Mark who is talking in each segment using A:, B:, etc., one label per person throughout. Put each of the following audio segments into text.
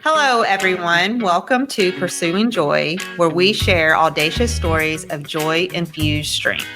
A: Hello, everyone. Welcome to Pursuing Joy, where we share audacious stories of joy-infused strength.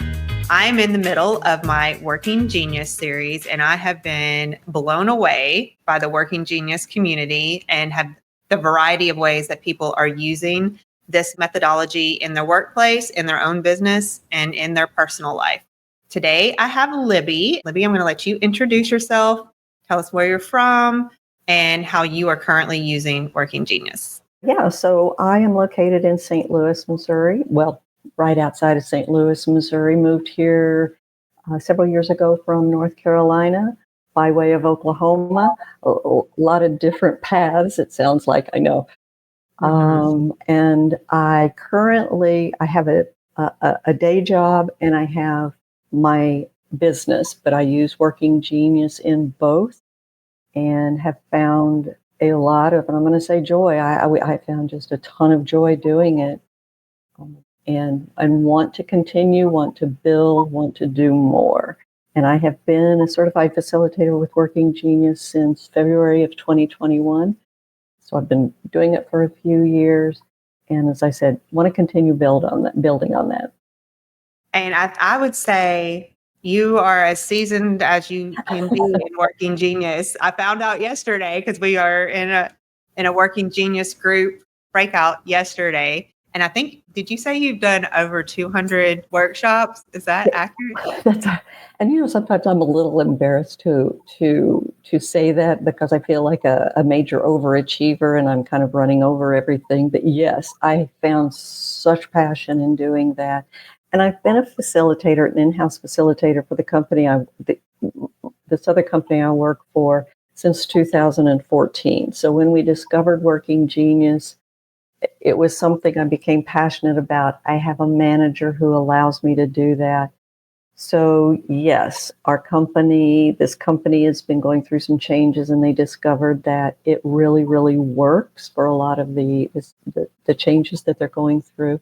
A: I'm in the middle of my Working Genius series, and I have been blown away by the Working Genius community and have the variety of ways that people are using this methodology in their workplace, in their own business, and in their personal life. Today, I have Libby. Libby, I'm going to let you introduce yourself. Tell us where you're from and how you are currently using Working Genius.
B: Yeah, so I am located in St. Louis, Missouri. Well, right outside of St. Louis, Missouri. Moved here several years ago from North Carolina by way of Oklahoma. A lot of different paths, it sounds like, I know. And I have a day job and I have my business, but I use Working Genius in both and have found a lot of, and I'm going to say joy. I found just a ton of joy doing it, and want to continue, want to build, want to do more. And I have been a certified facilitator with Working Genius since February of 2021. So I've been doing it for a few years, and as I said, want to continue building on that.
A: And I would say you are as seasoned as you can be in Working Genius. I found out yesterday because we are in a Working Genius group breakout yesterday. And I think, did you say you've done over 200 workshops? Is that accurate?
B: And sometimes I'm a little embarrassed to say that because I feel like a major overachiever and I'm kind of running over everything. But yes, I found such passion in doing that. And I've been a facilitator, an in-house facilitator for the company, this other company I work for, since 2014. So when we discovered Working Genius, it was something I became passionate about. I have a manager who allows me to do that. So yes, this company has been going through some changes, and they discovered that it really, really works for a lot of the changes that they're going through.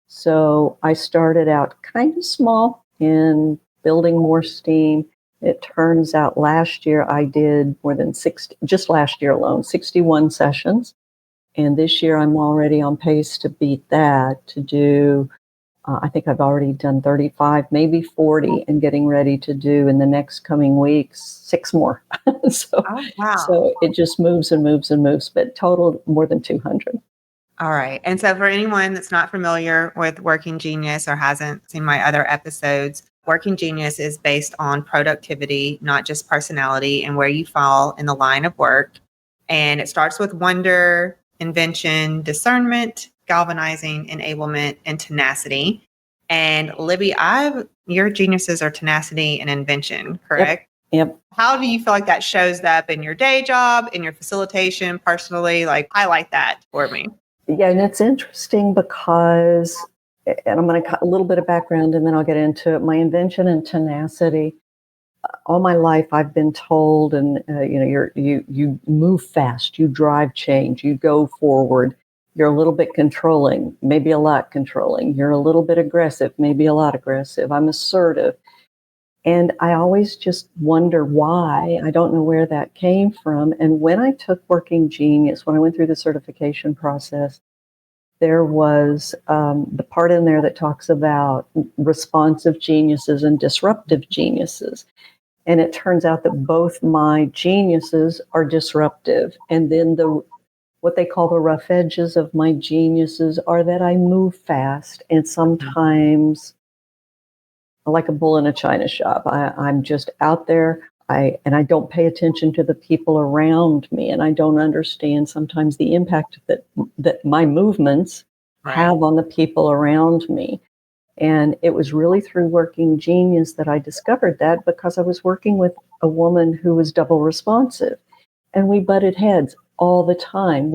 B: So I started out kind of small in building more steam. It turns out last year I did more than 60, just last year alone, 61 sessions. And this year I'm already on pace to beat that, to do, I think I've already done 35, maybe 40, and getting ready to do in the next coming weeks, 6 more. So it just moves and moves and moves, but total more than 200.
A: All right. And so for anyone that's not familiar with Working Genius or hasn't seen my other episodes, Working Genius is based on productivity, not just personality, and where you fall in the line of work. And it starts with wonder, invention, discernment, galvanizing, enablement, and tenacity. And Libby, your geniuses are tenacity and invention, correct?
B: Yep.
A: How do you feel like that shows up in your day job, in your facilitation, personally? Like, highlight that for me.
B: Yeah, and it's interesting because, and I'm going to cut a little bit of background and then I'll get into it. My invention and tenacity. All my life, I've been told, and you move fast, you drive change, you go forward. You're a little bit controlling, maybe a lot controlling. You're a little bit aggressive, maybe a lot aggressive. I'm assertive. And I always just wonder why. I don't know where that came from. And when I took Working Genius, when I went through the certification process, there was the part in there that talks about responsive geniuses and disruptive geniuses. And it turns out that both my geniuses are disruptive. And then what they call the rough edges of my geniuses are that I move fast and sometimes like a bull in a china shop. I'm just out there. I don't pay attention to the people around me, and I don't understand sometimes the impact that my movements have on the people around me. And it was really through Working Genius that I discovered that, because I was working with a woman who was double responsive, and we butted heads all the time.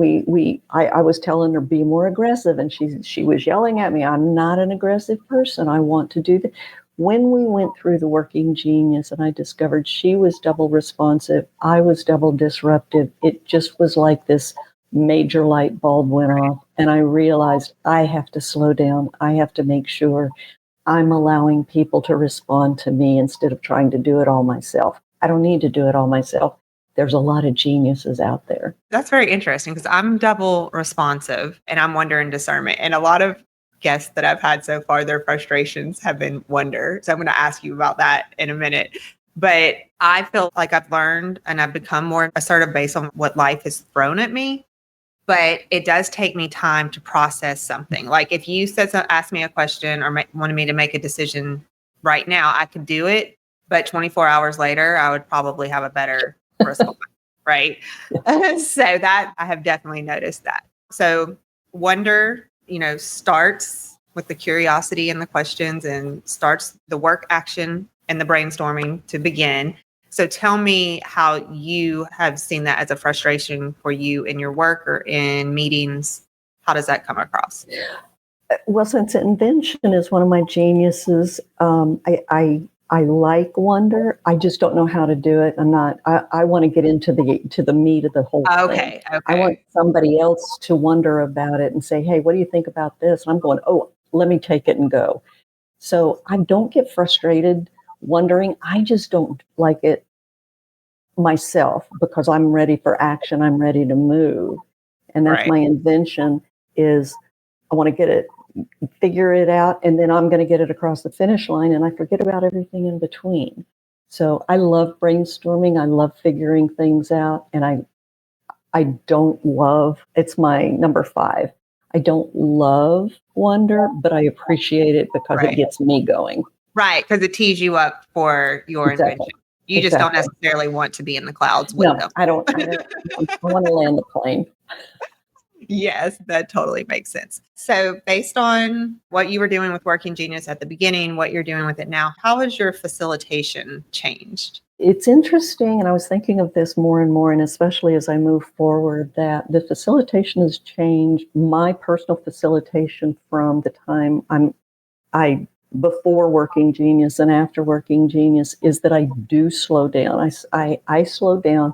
B: I was telling her, be more aggressive, and she was yelling at me, I'm not an aggressive person. I want to do that. When we went through the Working Genius and I discovered she was double responsive, I was double disruptive, it just was like this major light bulb went off, and I realized I have to slow down. I have to make sure I'm allowing people to respond to me instead of trying to do it all myself. I don't need to do it all myself. there's a lot of geniuses out there.
A: That's very interesting because I'm double responsive and I'm wonder and discernment. And a lot of guests that I've had so far, their frustrations have been wonder. So I'm going to ask you about that in a minute. But I feel like I've learned and I've become more assertive based on what life has thrown at me. But it does take me time to process something. Like if you asked me a question or wanted me to make a decision right now, I could do it. But 24 hours later, I would probably have a better response. Right. So that I have definitely noticed that. So wonder, starts with the curiosity and the questions and starts the work action and the brainstorming to begin. So tell me how you have seen that as a frustration for you in your work or in meetings. How does that come across?
B: Well, since invention is one of my geniuses, I like wonder. I just don't know how to do it. I want to get into the meat of the whole thing.
A: Okay.
B: I want somebody else to wonder about it and say, hey, what do you think about this? And I'm going, oh, let me take it and go. So I don't get frustrated wondering. I just don't like it myself because I'm ready for action. I'm ready to move. And that's my invention is I want to get it, figure it out, and then I'm going to get it across the finish line, and I forget about everything in between. So I love brainstorming. I love figuring things out, and I don't love, it's my number 5. I don't love wonder, but I appreciate it because it gets me going.
A: Right, because it tees you up for your invention. You just don't necessarily want to be in the clouds with them.
B: I don't. I want to land the plane.
A: Yes, that totally makes sense. So based on what you were doing with Working Genius at the beginning, what you're doing with it now, how has your facilitation changed?
B: It's interesting, and I was thinking of this more and more, and especially as I move forward, that the facilitation has changed. My personal facilitation from the time before Working Genius and after Working Genius is that I do slow down. I slow down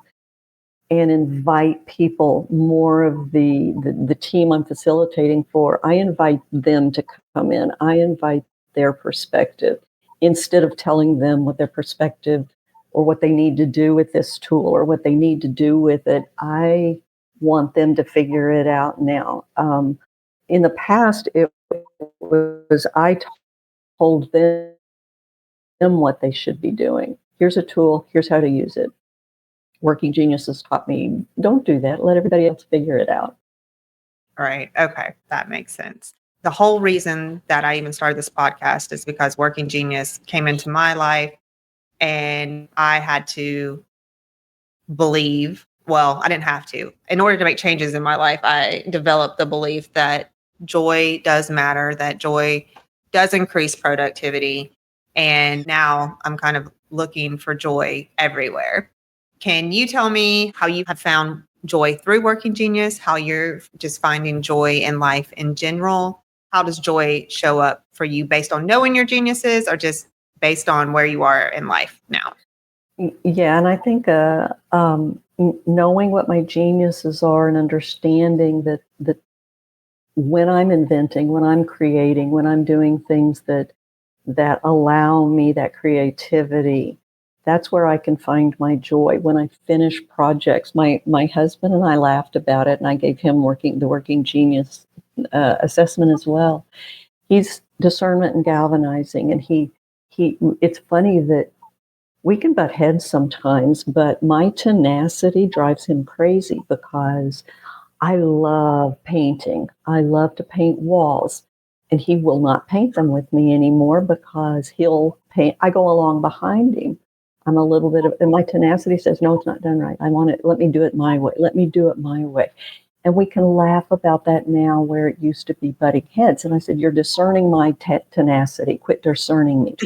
B: and invite people, more of the team I'm facilitating for. I invite them to come in. I invite their perspective instead of telling them what their perspective or what they need to do with this tool or what they need to do with it. I want them to figure it out now. In the past, it was I told them what they should be doing. Here's a tool. Here's how to use it. Working Genius has taught me, don't do that. Let everybody else figure it out.
A: Right. Okay. That makes sense. The whole reason that I even started this podcast is because Working Genius came into my life and I had to believe, well, I didn't have to. In order to make changes in my life, I developed the belief that joy does matter, that joy does increase productivity. And now I'm kind of looking for joy everywhere. Can you tell me how you have found joy through Working Genius, how you're just finding joy in life in general? How does joy show up for you based on knowing your geniuses or just based on where you are in life now?
B: Yeah, and I think knowing what my geniuses are and understanding that when I'm inventing, when I'm creating, when I'm doing things that allow me that creativity, that's where I can find my joy. When I finish projects, my husband and I laughed about it, and I gave him the Working Genius assessment as well. He's discernment and galvanizing, and he. It's funny that we can butt heads sometimes, but my tenacity drives him crazy because I love painting. I love to paint walls. And he will not paint them with me anymore because he'll paint. I go along behind him. I'm a little bit of, and my tenacity says, no, it's not done right. I want it. Let me do it my way. Let me do it my way. And we can laugh about that now where it used to be butting heads. And I said, you're discerning my tenacity. Quit discerning me.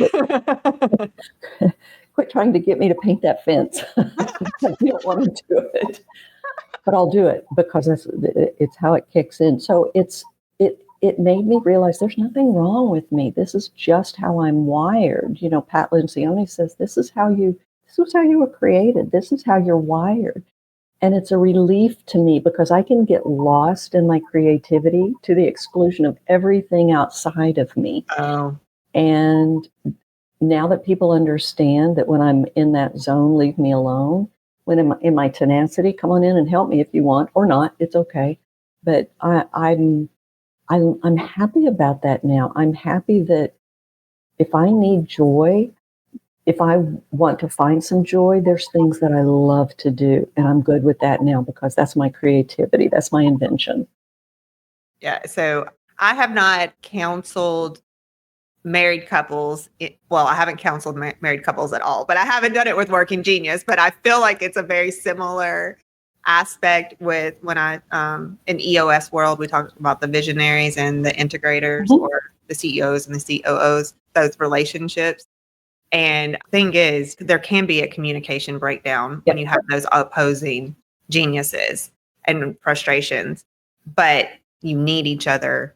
B: Quit trying to get me to paint that fence. I don't want to do it. But I'll do it because it's how it kicks in. So it made me realize there's nothing wrong with me. This is just how I'm wired. Pat Lencioni says this is how you were created. This is how you're wired. And it's a relief to me because I can get lost in my creativity to the exclusion of everything outside of me.
A: Oh.
B: And now that people understand that when I'm in that zone, leave me alone, When in my tenacity, come on in and help me if you want, or not. It's okay. But I'm happy about that now. I'm happy that if I need joy, if I want to find some joy, there's things that I love to do, and I'm good with that now because that's my creativity. That's my invention.
A: Yeah. So I have not counseled married couples. Well, I haven't counseled married couples at all, but I haven't done it with Working Genius. But I feel like it's a very similar aspect with when in EOS world, we talked about the visionaries and the integrators or the CEOs and the COOs, those relationships. And thing is, there can be a communication breakdown when you have those opposing geniuses and frustrations, but you need each other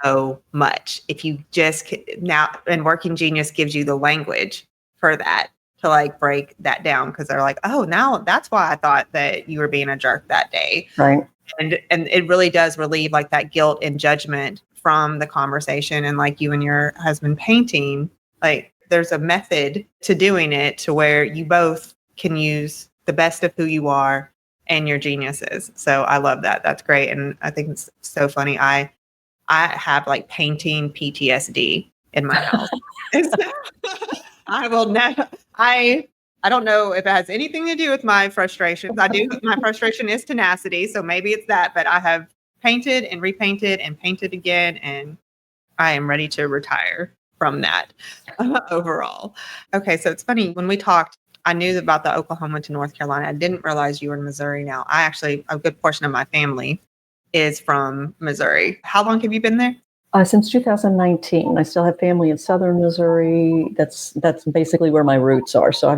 A: so much. If you just now, and Working Genius gives you the language for that to like break that down, because they're like, oh, now that's why I thought that you were being a jerk that day.
B: Right.
A: And it really does relieve like that guilt and judgment from the conversation. And like you and your husband painting, like there's a method to doing it to where you both can use the best of who you are and your geniuses. So I love that. That's great. And I think it's so funny. I have like painting PTSD in my house. I will never, I don't know if it has anything to do with my frustrations. My frustration is tenacity. So maybe it's that, but I have painted and repainted and painted again. And I am ready to retire from that overall. Okay. So it's funny when we talked, I knew about the Oklahoma to North Carolina. I didn't realize you were in Missouri now. A good portion of my family is from Missouri. How long have you been there?
B: Since 2019. I still have family in southern Missouri. That's basically where my roots are. So I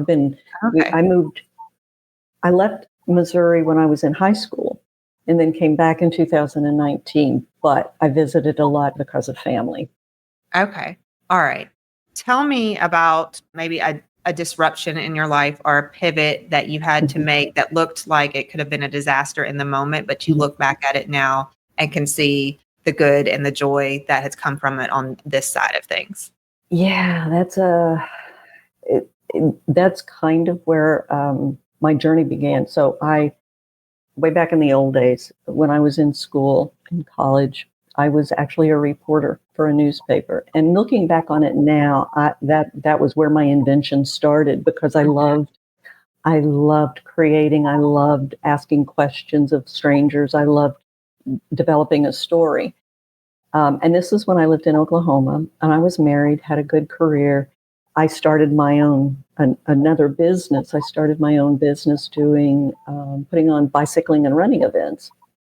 B: left Missouri when I was in high school and then came back in 2019, but I visited a lot because of family.
A: Okay. All right. Tell me about maybe a disruption in your life or a pivot that you had to make that looked like it could have been a disaster in the moment, but you look back at it now and can see the good and the joy that has come from it on this side of things.
B: Yeah, that's kind of where my journey began. So way back in the old days, when I was in school, in college, I was actually a reporter for a newspaper. And looking back on it now, that was where my invention started because I loved creating. I loved asking questions of strangers. I loved developing a story. And this is when I lived in Oklahoma and I was married, had a good career. I started my own, another business. I started my own business doing, putting on bicycling and running events.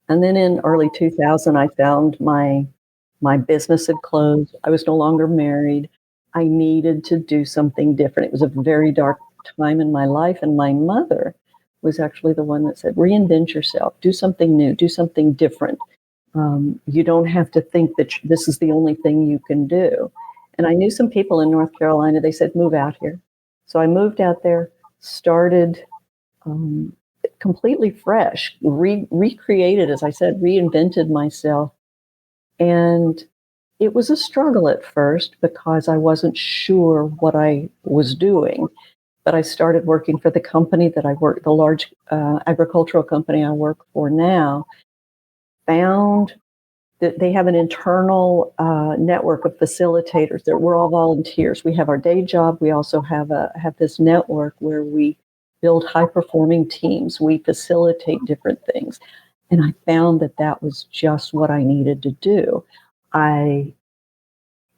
B: And then in early 2000, I found my business had closed. I was no longer married. I needed to do something different. It was a very dark time in my life. And my mother was actually the one that said, reinvent yourself, do something new, do something different. You don't have to think that this is the only thing you can do. And I knew some people in North Carolina, they said, move out here. So I moved out there, started completely fresh, recreated, as I said, reinvented myself. And it was a struggle at first because I wasn't sure what I was doing. But I started working for the company that I work, the large agricultural company I work for now, found that they have an internal network of facilitators. We're all volunteers. We have our day job. We also have this network where we build high-performing teams. We facilitate different things. And I found that was just what I needed to do. I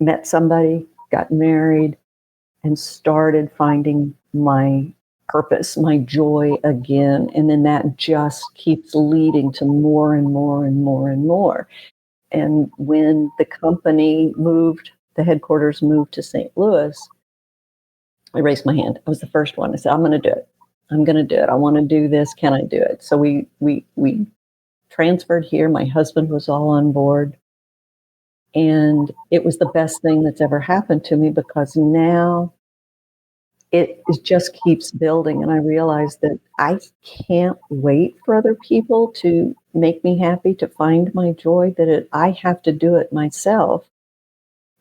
B: met somebody, got married, and started finding my purpose, my joy again. And then that just keeps leading to more and more and more and more. And when the company the headquarters moved to St. Louis, I raised my hand. I was the first one. I said, I'm going to do it. I'm going to do it. I want to do this. Can I do it? So we transferred here. My husband was all on board. And it was the best thing that's ever happened to me because now it just keeps building. And I realized that I can't wait for other people to make me happy, to find my joy, I have to do it myself.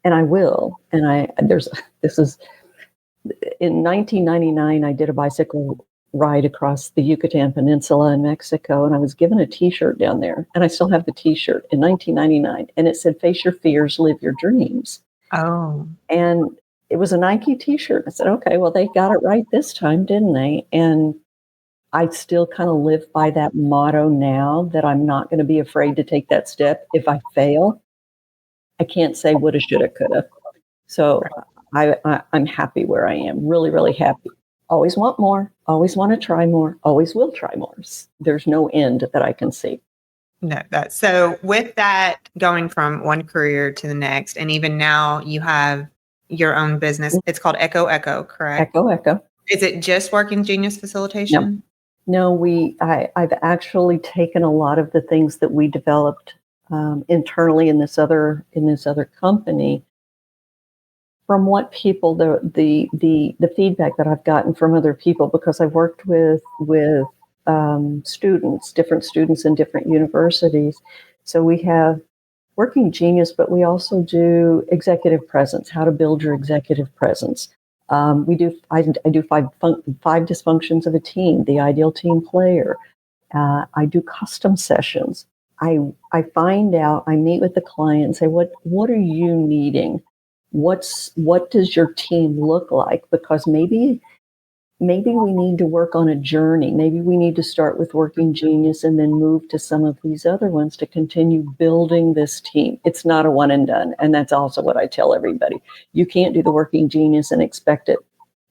B: And I will. And this is in 1999, I did a bicycle ride across the Yucatan Peninsula in Mexico, and I was given a T-shirt down there, and I still have the T-shirt in 1999, and it said, "Face your fears, live your dreams."
A: Oh,
B: And it was a Nike T-shirt. I said, "Okay, well, they got it right this time, didn't they?" And I still kind of live by that motto now, that I'm not going to be afraid to take that step. If I fail, I can't say woulda, shoulda, coulda. So I'm happy where I am. Really, really happy. Always want more. Always want to try more. Always will try more. There's no end that I can see.
A: no, that. So with that, going from one career to the next, and even now you have your own business. It's called Echo Echo, correct?
B: Echo, echo.
A: Is it just Working Genius facilitation?
B: No, I've actually taken a lot of the things that we developed internally in this other company, from what people, the feedback that I've gotten from other people, because I've worked with students, different students in different universities. So we have Working Genius, but we also do executive presence, how to build your executive presence. I do five dysfunctions of a team, the ideal team player. I do custom sessions. I find out, I meet with the client and say, what are you needing? What does your team look like? Because maybe we need to work on a journey. Maybe we need to start with Working Genius and then move to some of these other ones to continue building this team. It's not a one and done. And that's also what I tell everybody. You can't do the Working Genius and expect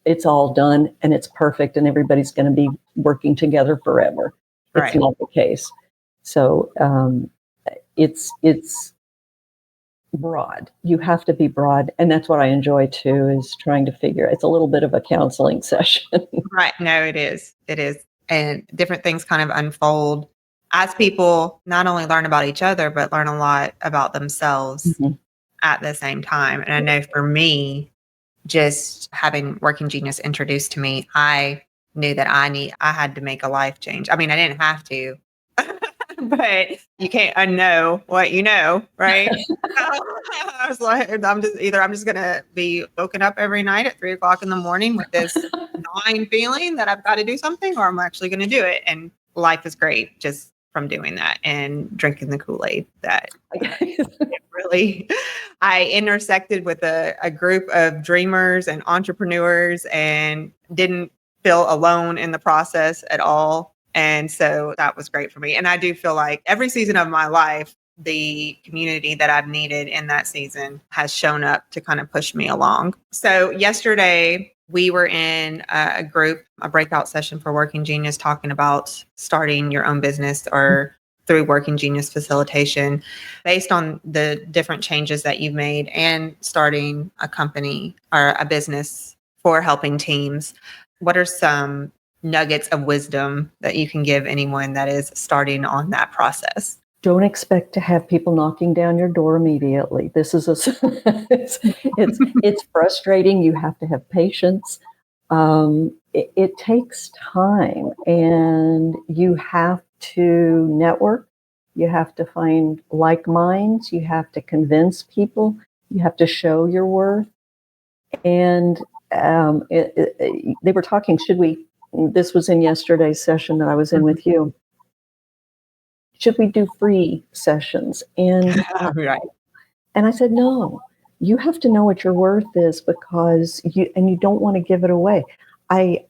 B: it's all done and it's perfect and everybody's going to be working together forever. It's not the case. So it's broad. You have to be broad. And that's what I enjoy too, is trying to figure, it's a little bit of a counseling session.
A: Right. No, it is. It is. And different things kind of unfold as people not only learn about each other, but learn a lot about themselves at the same time. And I know for me, just having Working Genius introduced to me, I knew that I had to make a life change. I mean, I didn't have to, but you can't unknow what you know, right? I was like, I'm just going to be woken up every night at 3:00 in the morning with this gnawing feeling that I've got to do something, or I'm actually going to do it. And life is great just from doing that and drinking the Kool-Aid that really, I intersected with a group of dreamers and entrepreneurs and didn't feel alone in the process at all. And so that was great for me. And I do feel like every season of my life, the community that I've needed in that season has shown up to kind of push me along. So yesterday we were in a breakout session for Working Genius, talking about starting your own business or through Working Genius facilitation, based on the different changes that you've made and starting a company or a business for helping teams. What are some nuggets of wisdom that you can give anyone that is starting on that process?
B: Don't expect to have people knocking down your door immediately. This is it's frustrating. You have to have patience. It takes time, and you have to network. You have to find like minds. You have to convince people. You have to show your worth. And they were talking. This was in yesterday's session that I was in with you. Should we do free sessions? And
A: Right.
B: And I said, no, you have to know what your worth is, because you don't want to give it away. I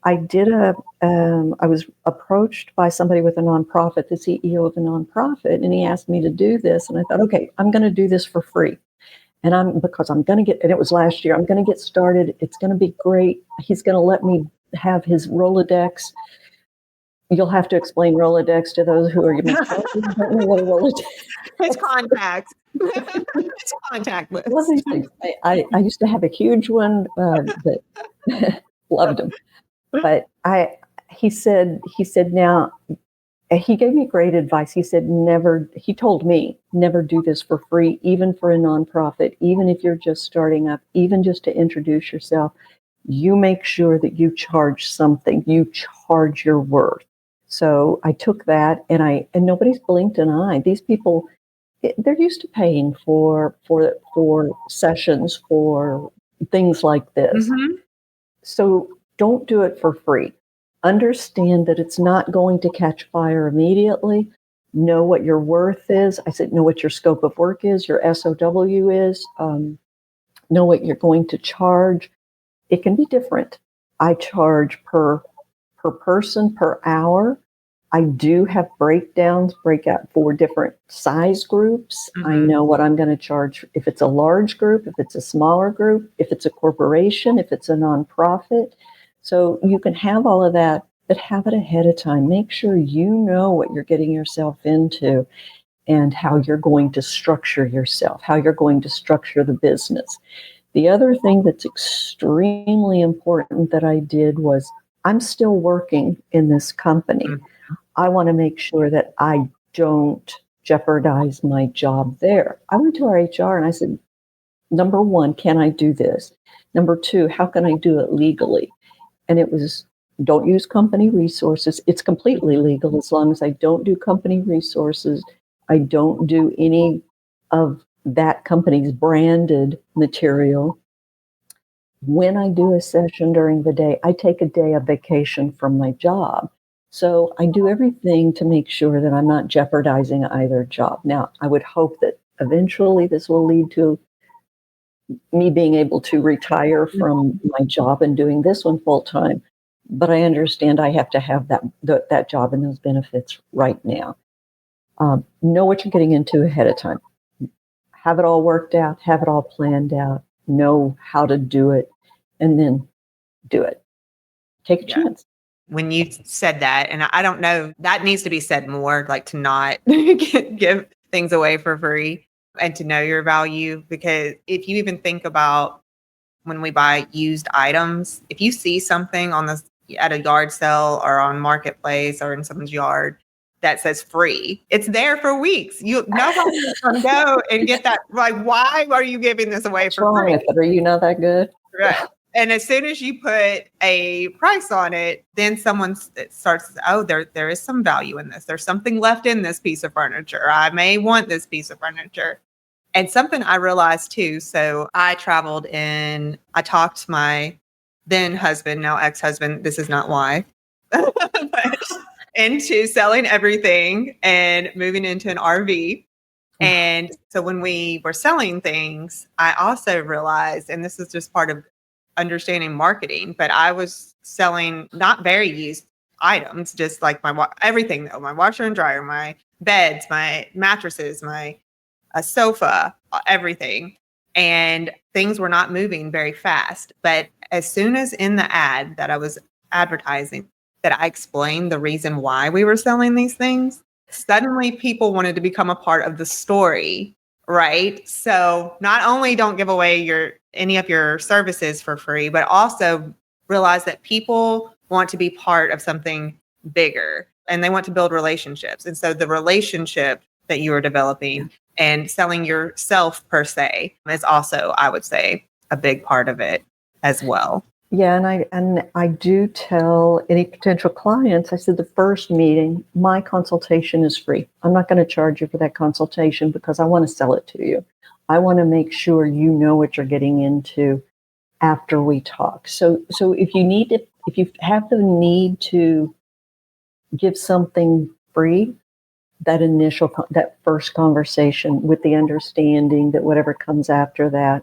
B: was approached by somebody with a nonprofit, the CEO of a nonprofit, and he asked me to do this. And I thought, okay, I'm going to do this for free. And and it was last year, I'm going to get started. It's going to be great. He's going to let me have his Rolodex. You'll have to explain Rolodex to those who are don't know what a Rolodex.
A: It's contacts. It's contact list.
B: Love these things. I used to have a huge one that loved them. But he said now, he gave me great advice. He said, he told me, never do this for free, even for a nonprofit, even if you're just starting up, even just to introduce yourself. You make sure that you charge something, you charge your worth. So I took that, and nobody's blinked an eye. These people, they're used to paying for sessions, for things like this. So don't do it for free. understand that it's not going to catch fire immediately. Know what your worth is. I said, know what your scope of work is, your SOW is, know what you're going to charge. It can be different. I charge per person, per hour. I do have break out for different size groups. I know what I'm going to charge if it's a large group, if it's a smaller group, if it's a corporation, if it's a nonprofit. So you can have all of that, but have it ahead of time. Make sure you know what you're getting yourself into and how you're going to structure yourself, how you're going to structure the business. The other thing that's extremely important that I did was I'm still working in this company. I want to make sure that I don't jeopardize my job there. I went to our HR and I said, number one, can I do this? Number two, how can I do it legally? And it was, don't use company resources. It's completely legal as long as I don't do company resources. I don't do any of that company's branded material. When I do a session during the day, I take a day of vacation from my job. So I do everything to make sure that I'm not jeopardizing either job. Now, I would hope that eventually this will lead to me being able to retire from my job and doing this one full time. But I understand I have to have that job and those benefits right now. Know what you're getting into ahead of time. Have it all worked out, have it all planned out, know how to do it, and then do it. Take a chance.
A: When you said that, and I don't know, that needs to be said more, like to not give things away for free and to know your value. Because if you even think about when we buy used items, if you see something at a yard sale or on Marketplace or in someone's yard that says free, it's there for weeks. Nobody's going to go and get that. Like, why are you giving this away for free?
B: Are you not that good?
A: Right. And as soon as you put a price on it, then someone starts, oh, there is some value in this. There's something left in this piece of furniture. I may want this piece of furniture. And something I realized too. So I talked to my then husband, now ex-husband. This is not why. Into selling everything and moving into an RV. And so when we were selling things, I also realized, and this is just part of understanding marketing, but I was selling not very used items, just like everything though, my washer and dryer, my beds, my mattresses, my sofa, everything. And things were not moving very fast. But as soon as in the ad that I was advertising, that I explained the reason why we were selling these things, suddenly people wanted to become a part of the story, right? So not only don't give away any of your services for free, but also realize that people want to be part of something bigger and they want to build relationships. And so the relationship that you are developing and selling yourself per se is also, I would say, a big part of it as well.
B: Yeah, and I do tell any potential clients, I said the first meeting, my consultation is free. I'm not going to charge you for that consultation because I want to sell it to you. I want to make sure you know what you're getting into after we talk. So if you have the need to give something free, that first conversation with the understanding that whatever comes after that,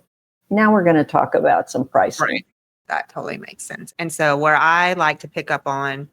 B: now we're going to talk about some pricing.
A: Right. That totally makes sense. And so where I like to pick up on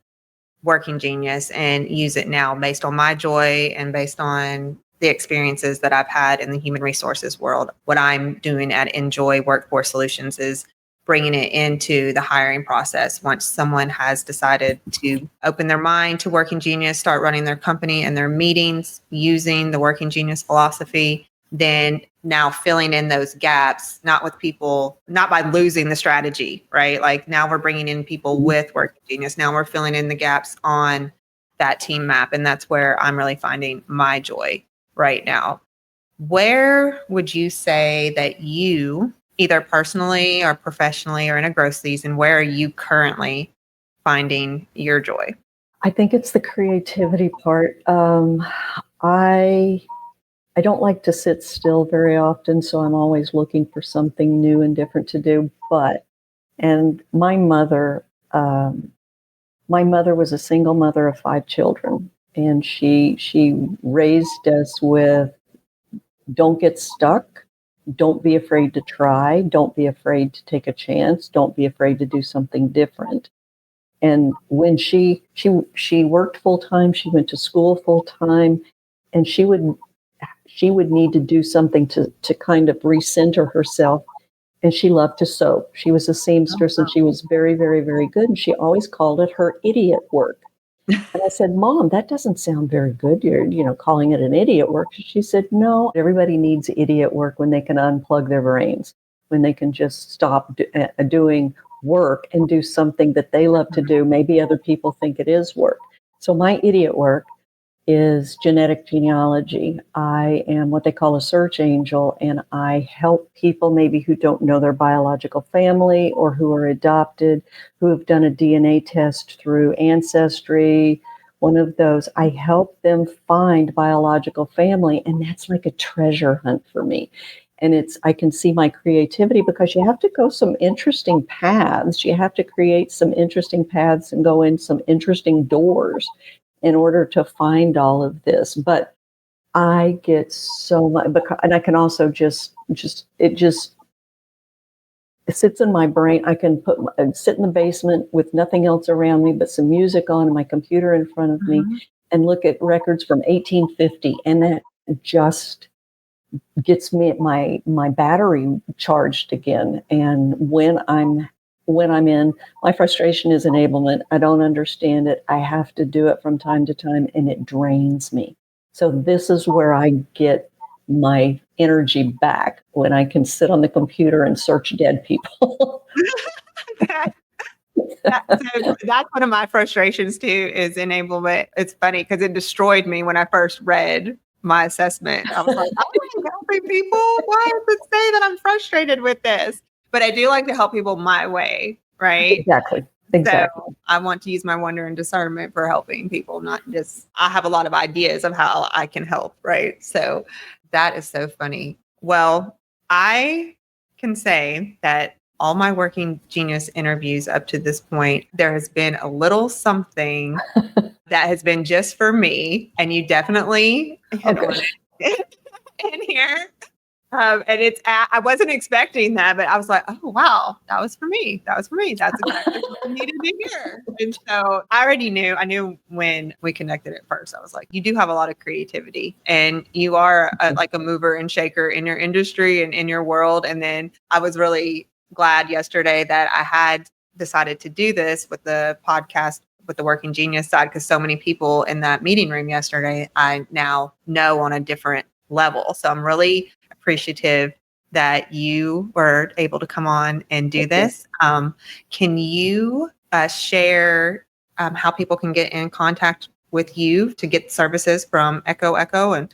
A: Working Genius and use it now based on my joy and based on the experiences that I've had in the human resources world, what I'm doing at Enjoy Workforce Solutions is bringing it into the hiring process. Once someone has decided to open their mind to Working Genius, start running their company and their meetings using the Working Genius philosophy, then now filling in those gaps, not by losing the strategy, right? Like now we're bringing in people with Working Genius. Now we're filling in the gaps on that team map. And that's where I'm really finding my joy right now. Where would you say that you, either personally or professionally or in a growth season, where are you currently finding your joy?
B: I think it's the creativity part. I don't like to sit still very often, so I'm always looking for something new and different to do. And my mother My mother was a single mother of 5 children, and she raised us with don't get stuck, don't be afraid to try, don't be afraid to take a chance, don't be afraid to do something different. And when she worked full time, she went to school full time, and she would need to do something to kind of recenter herself. And she loved to sew. She was a seamstress, and she was very, very, very good. And she always called it her idiot work. And I said, Mom, that doesn't sound very good. You're calling it an idiot work. She said, no, everybody needs idiot work when they can unplug their brains, when they can just stop doing work and do something that they love to do. Maybe other people think it is work. So my idiot work is genetic genealogy. I am what they call a search angel, and I help people maybe who don't know their biological family or who are adopted, who have done a DNA test through Ancestry, one of those. I help them find biological family, and that's like a treasure hunt for me. And I can see my creativity because you have to go some interesting paths. You have to create some interesting paths and go in some interesting doors in order to find all of this. But I get so much, and I can also it sits in my brain. I can sit in the basement with nothing else around me but some music on and my computer in front of me and look at records from 1850, and that just gets me my battery charged again. And when I'm in, my frustration is enablement. I don't understand it. I have to do it from time to time, and it drains me. So this is where I get my energy back, when I can sit on the computer and search dead people.
A: That's one of my frustrations too, is enablement. It's funny because it destroyed me when I first read my assessment. I was like, I'm helping people. Why does it say that I'm frustrated with this? But I do like to help people my way, right?
B: Exactly.
A: So I want to use my wonder and discernment for helping people, not just, I have a lot of ideas of how I can help, right? So that is so funny. Well, I can say that all my Working Genius interviews up to this point, there has been a little something that has been just for me, and you definitely hit on it in here. And I wasn't expecting that, but I was like, oh, wow, that was for me. That was for me. That's exactly what I needed to hear. And so I knew when we connected at first, I was like, you do have a lot of creativity, and you are like a mover and shaker in your industry and in your world. And then I was really glad yesterday that I had decided to do this with the podcast, with the Working Genius side, because so many people in that meeting room yesterday, I now know on a different level. So I'm really appreciative that you were able to come on and do this. Can you share how people can get in contact with you to get services from Echo and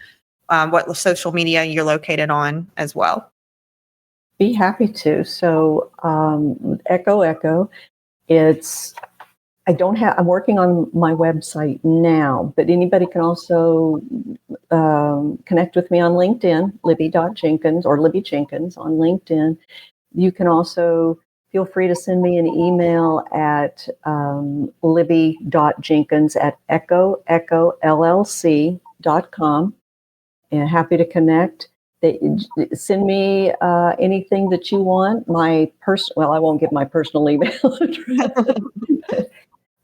A: what social media you're located on as well?
B: Be happy to. So Echo, I'm working on my website now, but anybody can also connect with me on LinkedIn, Libby.Jenkins or Libby Jenkins on LinkedIn. You can also feel free to send me an email at libby.jenkins@echollc.com, and happy to connect. Send me anything that you want. I won't give my personal email address.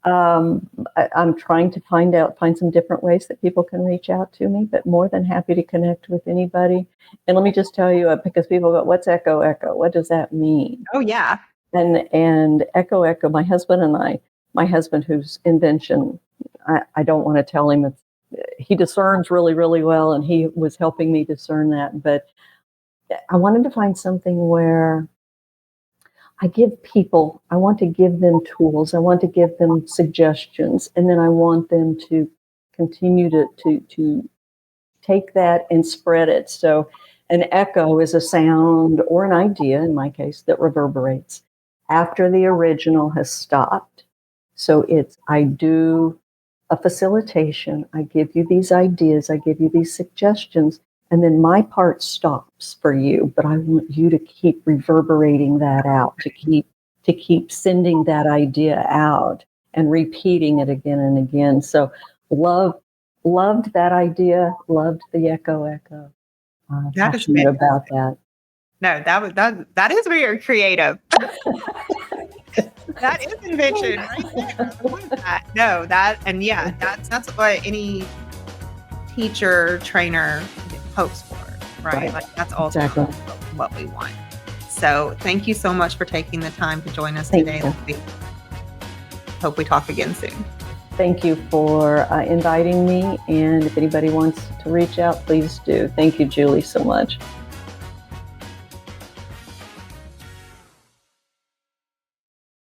B: I'm trying to find some different ways that people can reach out to me, but more than happy to connect with anybody. And let me just tell you, because people go, what's Echo? What does that mean?
A: Oh, yeah.
B: And Echo, my husband whose invention, I don't want to tell him, he discerns really, really well, and he was helping me discern that. But I wanted to find something where I want to give them tools. I want to give them suggestions. And then I want them to continue to take that and spread it. So an echo is a sound or an idea, in my case, that reverberates after the original has stopped. So I do a facilitation. I give you these ideas. I give you these suggestions. And then my part stops for you, but I want you to keep reverberating that out, to keep sending that idea out. and repeating it again and again. So loved that idea, loved the echo.
A: That is
B: Passionate about that.
A: No, that is very creative. That is invention right there. I love that. No, that's what any teacher, trainer hopes for, right? Like that's also
B: exactly
A: what we want. So thank you so much for taking the time to join us
B: Thank
A: today.
B: you.
A: Hope we talk again soon.
B: Thank you for inviting me. And if anybody wants to reach out, please do. Thank you, Julie, so much.